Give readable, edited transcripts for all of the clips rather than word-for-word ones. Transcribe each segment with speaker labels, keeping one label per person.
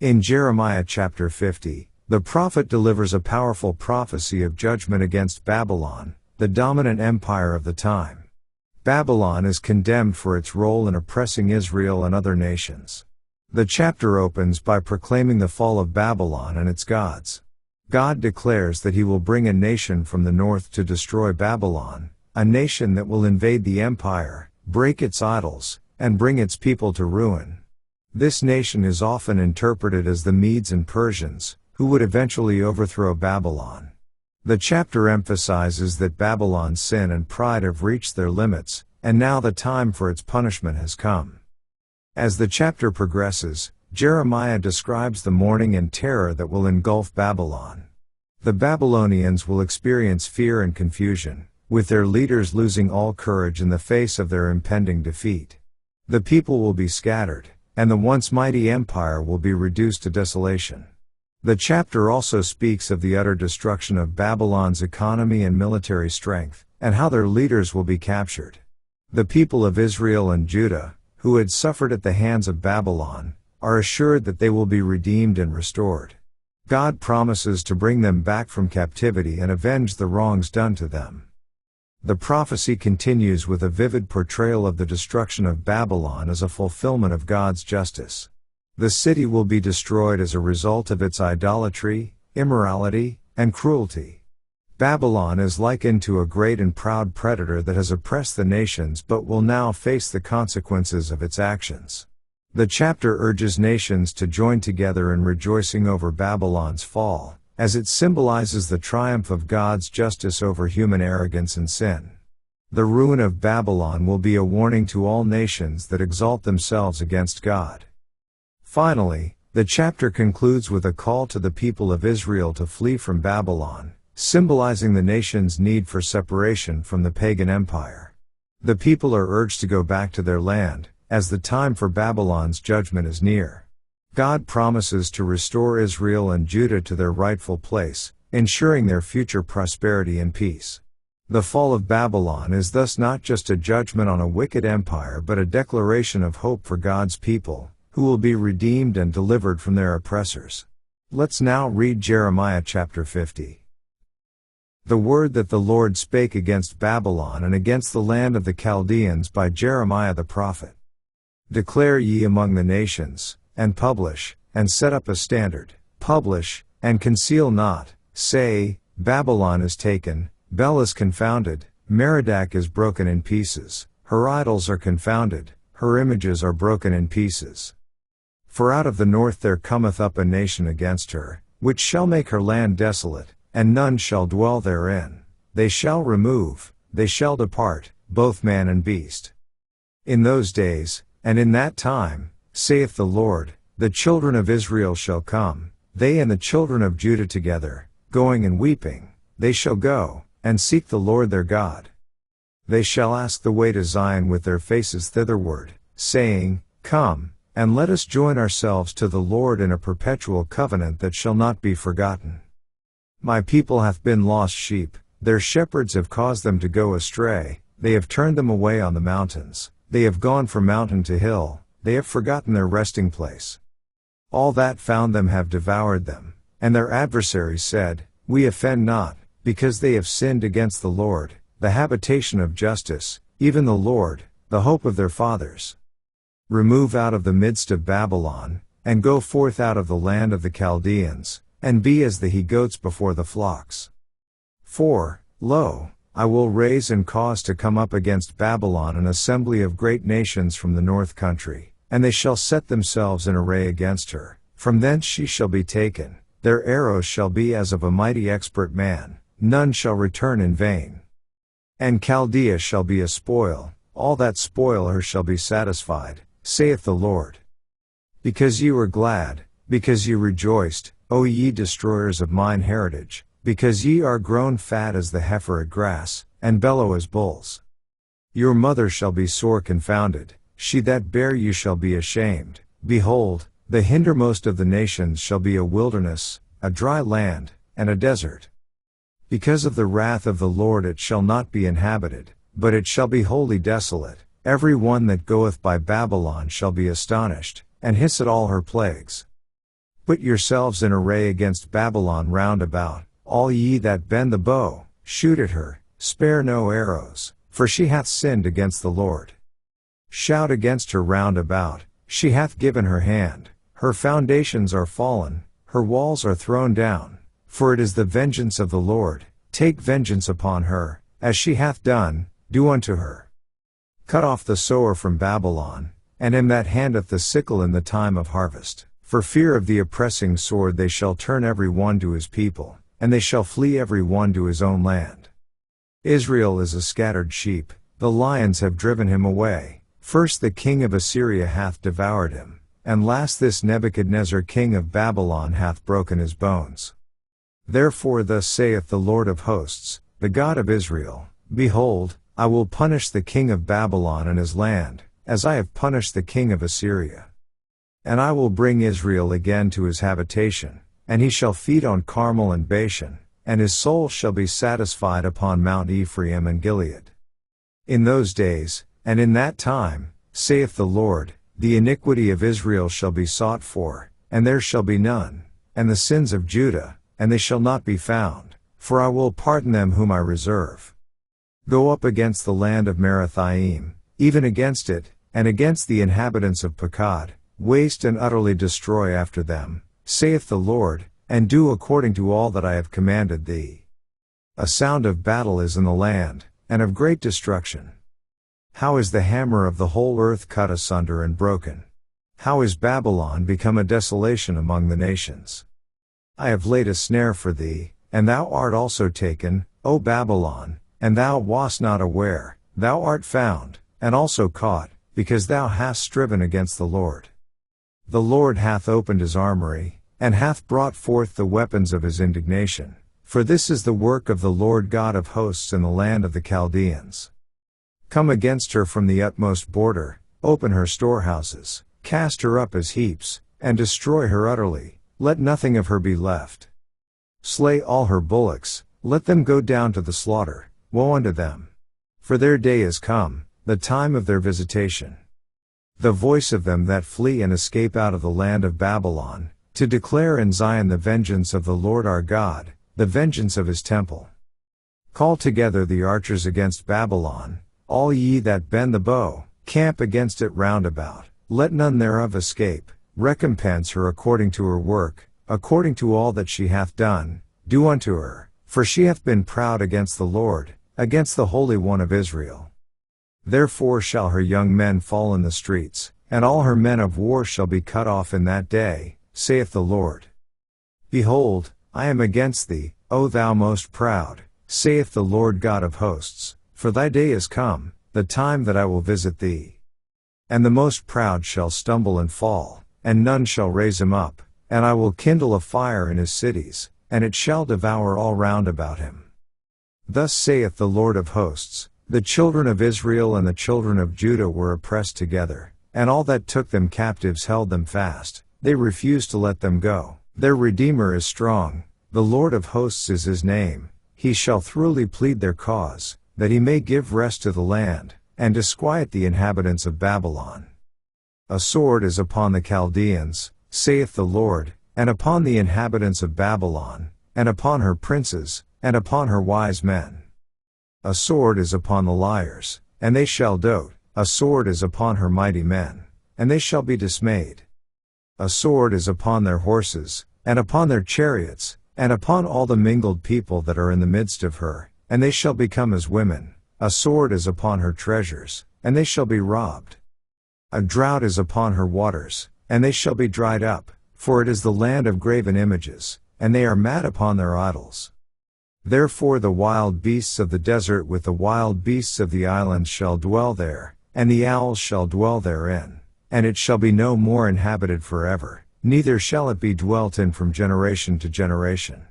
Speaker 1: In Jeremiah chapter 50, the prophet delivers a powerful prophecy of judgment against Babylon, the dominant empire of the time. Babylon is condemned for its role in oppressing Israel and other nations. The chapter opens by proclaiming the fall of Babylon and its gods. God declares that he will bring a nation from the north to destroy Babylon, a nation that will invade the empire, break its idols, and bring its people to ruin. This nation is often interpreted as the Medes and Persians, who would eventually overthrow Babylon. The chapter emphasizes that Babylon's sin and pride have reached their limits, and now the time for its punishment has come. As the chapter progresses, Jeremiah describes the mourning and terror that will engulf Babylon. The Babylonians will experience fear and confusion, with their leaders losing all courage in the face of their impending defeat. The people will be scattered, and the once mighty empire will be reduced to desolation. The chapter also speaks of the utter destruction of Babylon's economy and military strength, and how their leaders will be captured. The people of Israel and Judah, who had suffered at the hands of Babylon, are assured that they will be redeemed and restored. God promises to bring them back from captivity and avenge the wrongs done to them. The prophecy continues with a vivid portrayal of the destruction of Babylon as a fulfillment of God's justice. The city will be destroyed as a result of its idolatry, immorality, and cruelty. Babylon is likened to a great and proud predator that has oppressed the nations but will now face the consequences of its actions. The chapter urges nations to join together in rejoicing over Babylon's fall, as it symbolizes the triumph of God's justice over human arrogance and sin. The ruin of Babylon will be a warning to all nations that exalt themselves against God. Finally, the chapter concludes with a call to the people of Israel to flee from Babylon, symbolizing the nation's need for separation from the pagan empire. The people are urged to go back to their land, as the time for Babylon's judgment is near. God promises to restore Israel and Judah to their rightful place, ensuring their future prosperity and peace. The fall of Babylon is thus not just a judgment on a wicked empire but a declaration of hope for God's people, who will be redeemed and delivered from their oppressors. Let's now read Jeremiah chapter 50. The word that the Lord spake against Babylon and against the land of the Chaldeans by Jeremiah the prophet. Declare ye among the nations, and publish, and set up a standard, publish, and conceal not, say, Babylon is taken, Bel is confounded, Merodach is broken in pieces, her idols are confounded, her images are broken in pieces. For out of the north there cometh up a nation against her, which shall make her land desolate, and none shall dwell therein. They shall remove, they shall depart, both man and beast. In those days, and in that time, saith the Lord, the children of Israel shall come, they and the children of Judah together, going and weeping, they shall go, and seek the Lord their God. They shall ask the way to Zion with their faces thitherward, saying, Come, and let us join ourselves to the Lord in a perpetual covenant that shall not be forgotten. My people hath been lost sheep, their shepherds have caused them to go astray, they have turned them away on the mountains, they have gone from mountain to hill, they have forgotten their resting place. All that found them have devoured them, and their adversaries said, We offend not, because they have sinned against the Lord, the habitation of justice, even the Lord, the hope of their fathers. Remove out of the midst of Babylon, and go forth out of the land of the Chaldeans, and be as the he-goats before the flocks. For, lo, I will raise and cause to come up against Babylon an assembly of great nations from the north country, and they shall set themselves in array against her, from thence she shall be taken, their arrows shall be as of a mighty expert man, none shall return in vain. And Chaldea shall be a spoil, all that spoil her shall be satisfied, saith the Lord. Because ye were glad, because ye rejoiced, O ye destroyers of mine heritage, because ye are grown fat as the heifer at grass, and bellow as bulls. Your mother shall be sore confounded, she that bare you shall be ashamed. Behold, the hindermost of the nations shall be a wilderness, a dry land, and a desert. Because of the wrath of the Lord it shall not be inhabited, but it shall be wholly desolate. Every one that goeth by Babylon shall be astonished, and hiss at all her plagues. Put yourselves in array against Babylon round about, all ye that bend the bow, shoot at her, spare no arrows, for she hath sinned against the Lord. Shout against her round about, she hath given her hand, her foundations are fallen, her walls are thrown down, for it is the vengeance of the Lord, take vengeance upon her, as she hath done, do unto her. Cut off the sower from Babylon, and him that handeth the sickle in the time of harvest. For fear of the oppressing sword they shall turn every one to his people, and they shall flee every one to his own land. Israel is a scattered sheep, the lions have driven him away. First the king of Assyria hath devoured him, and last this Nebuchadnezzar king of Babylon hath broken his bones. Therefore thus saith the Lord of hosts, the God of Israel, Behold, I will punish the king of Babylon and his land, as I have punished the king of Assyria. And I will bring Israel again to his habitation, and he shall feed on Carmel and Bashan, and his soul shall be satisfied upon Mount Ephraim and Gilead. In those days, and in that time, saith the Lord, the iniquity of Israel shall be sought for, and there shall be none, and the sins of Judah, and they shall not be found, for I will pardon them whom I reserve. Go up against the land of Merathaim, even against it, and against the inhabitants of Pekod, waste and utterly destroy after them, saith the Lord, and do according to all that I have commanded thee. A sound of battle is in the land, and of great destruction. How is the hammer of the whole earth cut asunder and broken? How is Babylon become a desolation among the nations? I have laid a snare for thee, and thou art also taken, O Babylon, and thou wast not aware, thou art found, and also caught, because thou hast striven against the Lord. The Lord hath opened his armory, and hath brought forth the weapons of his indignation, for this is the work of the Lord God of hosts in the land of the Chaldeans. Come against her from the utmost border, open her storehouses, cast her up as heaps, and destroy her utterly, let nothing of her be left. Slay all her bullocks, let them go down to the slaughter, woe unto them. For their day is come, the time of their visitation. The voice of them that flee and escape out of the land of Babylon, to declare in Zion the vengeance of the Lord our God, the vengeance of his temple. Call together the archers against Babylon, all ye that bend the bow, camp against it round about, let none thereof escape, recompense her according to her work, according to all that she hath done, do unto her, for she hath been proud against the Lord, against the Holy One of Israel. Therefore shall her young men fall in the streets, and all her men of war shall be cut off in that day, saith the Lord. Behold, I am against thee, O thou most proud, saith the Lord God of hosts, for thy day is come, the time that I will visit thee. And the most proud shall stumble and fall, and none shall raise him up, and I will kindle a fire in his cities, and it shall devour all round about him. Thus saith the Lord of hosts, the children of Israel and the children of Judah were oppressed together, and all that took them captives held them fast, they refused to let them go. Their Redeemer is strong, the Lord of hosts is his name, he shall thoroughly plead their cause, that he may give rest to the land, and disquiet the inhabitants of Babylon. A sword is upon the Chaldeans, saith the Lord, and upon the inhabitants of Babylon, and upon her princes, and upon her wise men. A sword is upon the liars, and they shall dote, a sword is upon her mighty men, and they shall be dismayed. A sword is upon their horses, and upon their chariots, and upon all the mingled people that are in the midst of her, and they shall become as women. A sword is upon her treasures, and they shall be robbed. A drought is upon her waters, and they shall be dried up, for it is the land of graven images, and they are mad upon their idols. Therefore the wild beasts of the desert with the wild beasts of the islands shall dwell there, and the owls shall dwell therein, and it shall be no more inhabited forever, neither shall it be dwelt in from generation to generation.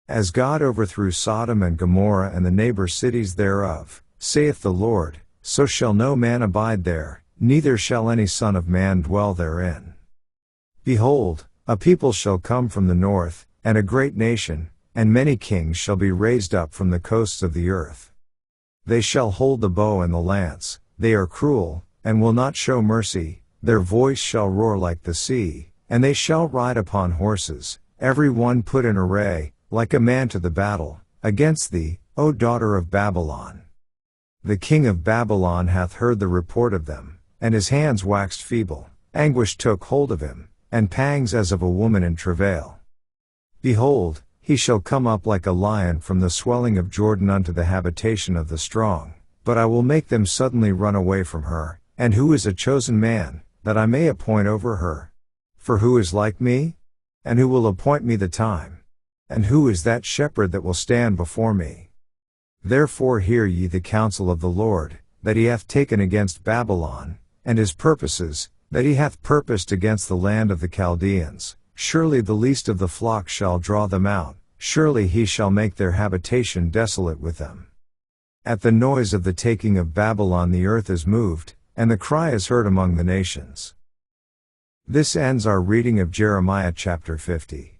Speaker 1: As God overthrew Sodom and Gomorrah and the neighbor cities thereof, saith the Lord, so shall no man abide there, neither shall any son of man dwell therein. Behold, a people shall come from the north, and a great nation, and many kings shall be raised up from the coasts of the earth. They shall hold the bow and the lance, they are cruel, and will not show mercy, their voice shall roar like the sea, and they shall ride upon horses, every one put in array, like a man to the battle, against thee, O daughter of Babylon. The king of Babylon hath heard the report of them, and his hands waxed feeble, anguish took hold of him, and pangs as of a woman in travail. Behold, he shall come up like a lion from the swelling of Jordan unto the habitation of the strong, but I will make them suddenly run away from her, and who is a chosen man, that I may appoint over her? For who is like me? And who will appoint me the time? And who is that shepherd that will stand before me? Therefore hear ye the counsel of the Lord, that he hath taken against Babylon, and his purposes, that he hath purposed against the land of the Chaldeans. Surely the least of the flock shall draw them out, surely he shall make their habitation desolate with them. At the noise of the taking of Babylon the earth is moved, and the cry is heard among the nations. This ends our reading of Jeremiah chapter 50.